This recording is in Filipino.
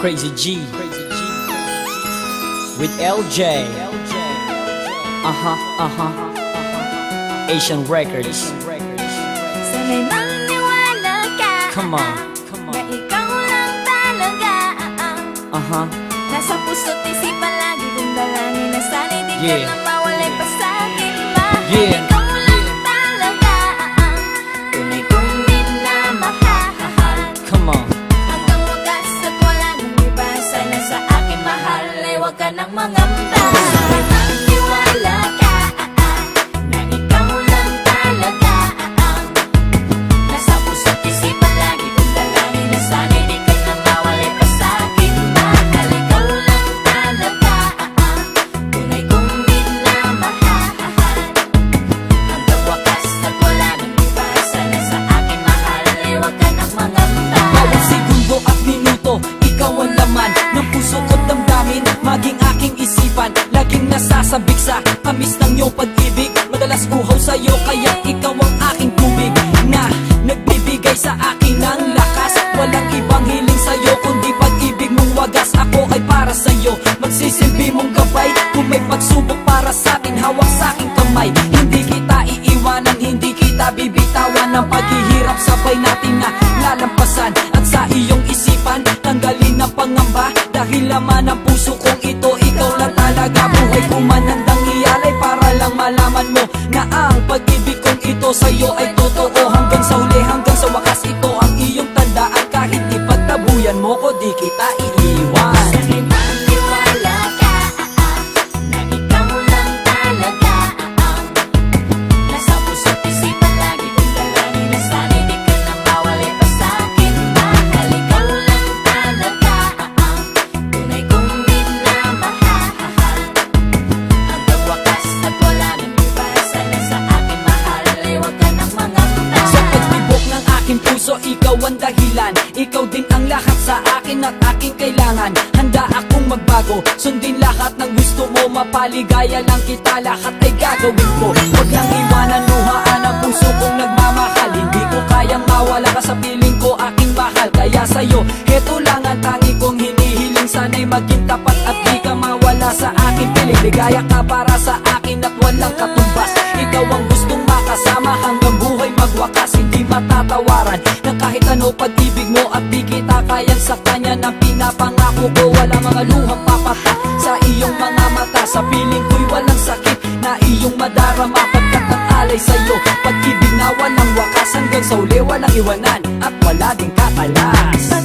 Crazy G with LJ. Asian Records. Sana'y maniwala ka. Come on. Na ikaw lang talaga. Nasa puso't isipan lagi kong dalangin na sana'y di ka na mawalay pa sa'kin. Mahal ikaw lang talaga. Tunay kong minamahal. Come on. Hanggang wakas at wala nang iba. Sana sa akin mahal ay huwag ka nang mangamba. Sana'y maniwala ka. Na ikaw lang talaga. Nasa puso't isipan lagi kong dalangin na sana'y di ka na mawalay pa sa'kin. Mahal ikaw lang talaga. Tunay kong minamahal. Hanggang wakas at wala nang iba. Sana sa akin mahal ay huwag ka nang mangamba. Bawat segundo at minuto, ikaw ang laman ng puso ko't damdamin, maging aking isipan. Laging nasasabik sa tamis ng iyong pag-ibig. Madalas uhaw sa'yo, kaya ikaw ang aking tubig na nagbibigay sa akin ng lakas. Walang ibang hiling sa'yo, kundi pag-ibig mong wagas. Ako ay para sa'yo, magsisilbi mong gabay. Kung may pagsubok para sa'kin, hawak sa'king kamay. Hindi kita iiwanan, hindi kita bibitawan. Ang paghihirap sabay natin na lalampasan. At sa iyong isipan, tanggalin ang pangamba. Dahil laman ng puso kong ito, ikaw lang talaga. Buhay ko man handang ialay para lang malaman mo na ang pag-ibig kong ito sa'yo ay totoo. Hanggang sa huli, hanggang sa wakas, ito ang iyong tandaan. Kahit ipagtabuyan mo ko, di kita iiwan. Sana'y maniwala ka. Na ikaw lang talaga. Nasa puso't isipan lagi kong dalangin na sana'y di ka na mawalay pa sa'kin. Mahal ikaw lang talaga. Tunay kong minamahal. Hanggang wakas at wala nang iba. Sana sa akin mahal ay huwag ka nang mangamba. Sa pagtibok ng aking puso, ikaw ang dahilan. Ikaw din ang lahat sa akin at aking kailangan. Handa akong magbago, sundin lahat ng gusto mo. Mapaligaya lang kita, lahat ay gagawin ko. Huwag lang iwanan, luhaan ang puso kong nagmamahal. Hindi ko kayang mawala ka sa piling ko, aking mahal. Kaya sa'yo, heto lang ang tangi kong hinihiling. Sana'y maging tapat at di ka mawala sa aking piling. Ligaya ka para sa akin at walang katumbas. Ikaw ang gustong makasama hanggang buhay magwakas. Hindi matatawaran ng kahit ano pag-ibig mo. At di kita kayang sa kanya ng pinapangako ko. Wala mga luhang papata sa iyong mga mata. Sa piling ko'y walang sakit na iyong madarama. Pagkat ang alay sa'yo, pag-ibig na walang wakas. Hanggang sa uli walang iwanan at wala ding katalas.